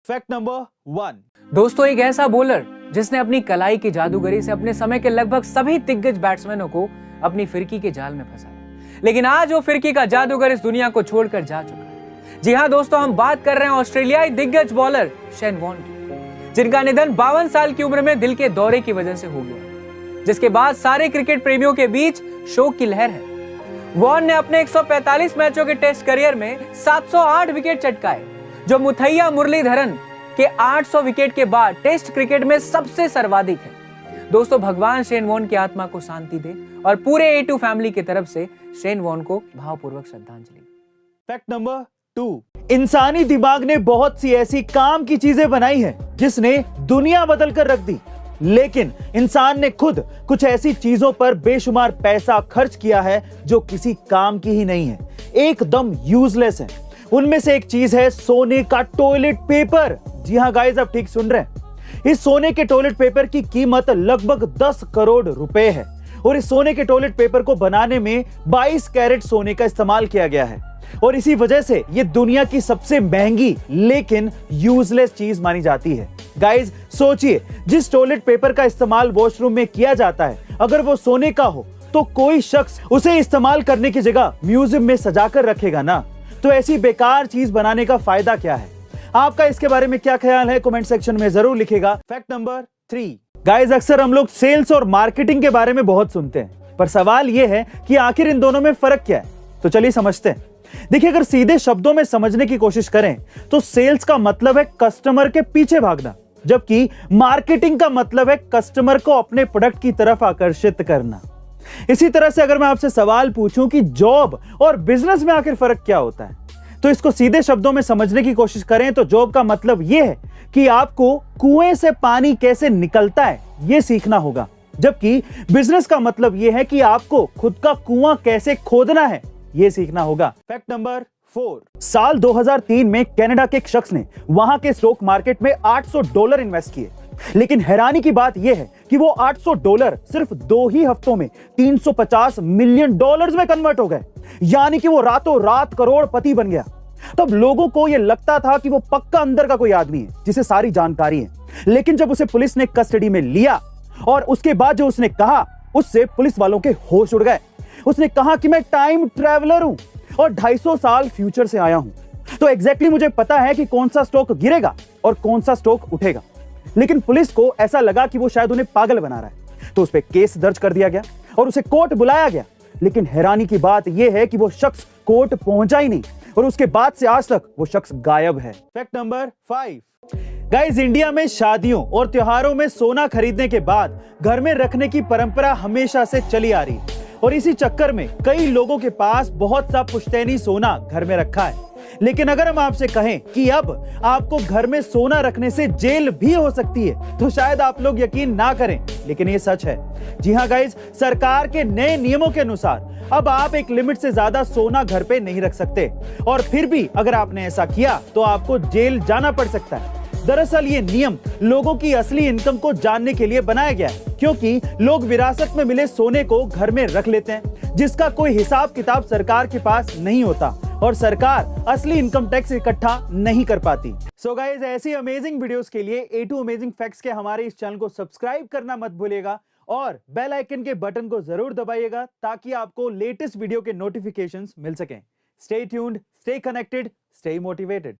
Fact number 1। दोस्तों, एक ऐसा बॉलर जिसने अपनी कलाई की जादूगरी से अपने समय के लगभग सभी दिग्गज बैट्समैनों को अपनी फिरकी के जाल में फंसाया, लेकिन आज वो फिरकी का जादूगर इस दुनिया को छोड़कर जा चुका है। जी हां दोस्तों, हम बात कर रहे हैं ऑस्ट्रेलियाई दिग्गज बॉलर शेन वॉर्न की, जिनका निधन 52 साल की उम्र में दिल के दौरे की वजह से हो गया, जिसके बाद सारे क्रिकेट प्रेमियों के बीच शोक की लहर है। वॉर्न ने अपने 145 मैचों के टेस्ट करियर में 708 विकेट चटकाए, जो मुथैया मुरलीधरन के 800 विकेट के बाद टेस्ट क्रिकेट में सबसे सर्वाधिक है। दोस्तों, भगवान शेन वॉर्न की आत्मा को शांति दे और पूरे A2 फैमिली की तरफ से शेन वॉर्न को भावपूर्वक श्रद्धांजलि। Fact number 2। इंसानी दिमाग ने बहुत सी ऐसी काम की चीजें बनाई है जिसने दुनिया बदल कर रख दी, लेकिन इंसान ने खुद कुछ ऐसी चीजों पर बेशुमार पैसा खर्च किया है जो किसी काम की ही नहीं है, एकदम यूजलेस है। उनमें से एक चीज है सोने का टॉयलेट पेपर। जी हां गाइस, आप ठीक सुन रहे हैं। इस सोने के टॉयलेट पेपर की कीमत लगभग 10 करोड़ रुपए है और इस सोने के टॉयलेट पेपर को बनाने में 22 कैरेट सोने का इस्तेमाल किया गया है और इसी वजह से यह दुनिया की सबसे महंगी लेकिन यूजलेस चीज मानी जाती है। गाइस सोचिए, जिस टॉयलेट पेपर का इस्तेमाल वॉशरूम में किया जाता है, अगर वो सोने का हो तो कोई शख्स उसे इस्तेमाल करने की जगह म्यूजियम में सजाकर रखेगा ना। तो ऐसी बेकार चीज बनाने का फायदा क्या है? आपका इसके बारे में क्या ख्याल है? कमेंट सेक्शन में जरूर लिखिएगा। Fact number 3। गाइस, अक्सर हम लोग सेल्स और मार्केटिंग के बारे में बहुत सुनते हैं, पर सवाल यह है कि आखिर इन दोनों में फर्क क्या है? तो चलिए समझते हैं। देखिए, अगर सीधे शब्दों में समझने की कोशिश करें तो सेल्स का मतलब है कस्टमर के पीछे भागना, जबकि मार्केटिंग का मतलब है कस्टमर को अपने प्रोडक्ट की तरफ आकर्षित करना। इसी तरह से अगर मैं आपसे सवाल पूछूं कि जॉब और बिजनेस में आखिर फर्क क्या होता है, तो इसको सीधे शब्दों में समझने की कोशिश करें तो जॉब का मतलब यह है कि आपको कुएं से पानी कैसे निकलता है यह सीखना होगा, जबकि बिजनेस का मतलब यह है कि आपको खुद का कुआं कैसे खोदना है यह सीखना होगा। Fact number 4। साल 2003 में कनाडा के एक शख्स ने वहां के स्टॉक मार्केट में $800 इन्वेस्ट किए, लेकिन हैरानी की बात यह है कि वो $800 सिर्फ 2 ही हफ्तों में $350 मिलियन में कन्वर्ट हो गए, यानी कि वो रातों रात करोड़पति बन गया। तब लोगों को यह लगता था कि वो पक्का अंदर का कोई आदमी है जिसे सारी जानकारी है, लेकिन जब उसे पुलिस ने कस्टडी में लिया और उसके बाद जो उसने कहा, उससे पुलिस वालों के होश उड़ गए। उसने कहा कि मैं टाइम ट्रैवलर हूं और 250 साल फ्यूचर से आया हूं, तो एग्जैक्टली मुझे पता है कि कौन सा स्टॉक गिरेगा और कौन सा स्टॉक उठेगा। लेकिन पुलिस को ऐसा लगा कि वो शायद उन्हें पागल बना रहा है, तो उस पर केस दर्ज कर दिया गया और उसे कोर्ट बुलाया गया। लेकिन हैरानी की बात यह है कि वो शख्स कोर्ट पहुंचा ही नहीं और उसके बाद से आज तक वो शख्स गायब है। Fact number 5। गाइस, इंडिया में शादियों और त्योहारों में सोना खरीदने के बाद घर में रखने की परंपरा हमेशा से चली आ रही है और इसी चक्कर में कई लोगों के पास बहुत सा पुश्तैनी सोना घर में रखा है। लेकिन अगर हम आपसे कहें कि अब आपको घर में सोना रखने से जेल भी हो सकती है, तो शायद आप लोग यकीन ना करें, लेकिन ये सच है। जी हां गाइस, सरकार के नए नियमों के अनुसार अब आप एक लिमिट से ज्यादा सोना घर पे नहीं रख सकते और फिर भी अगर आपने ऐसा किया तो आपको जेल जाना पड़ सकता है। दरअसल ये नियम लोगों की असली इनकम को जानने के लिए बनाया गया है, क्योंकि लोग विरासत में मिले सोने को घर में रख लेते हैं, जिसका कोई हिसाब किताब सरकार के पास नहीं होता और सरकार असली इनकम टैक्स इकट्ठा नहीं कर पाती। सो गाइस, ऐसी अमेजिंग वीडियोस के लिए A2 अमेजिंग फैक्ट्स के हमारे इस चैनल को सब्सक्राइब करना मत भूलिएगा और बेल आइकन के बटन को जरूर दबाइएगा ताकि आपको लेटेस्ट वीडियो के नोटिफिकेशंस मिल सकें। Stay tuned, stay connected, stay motivated.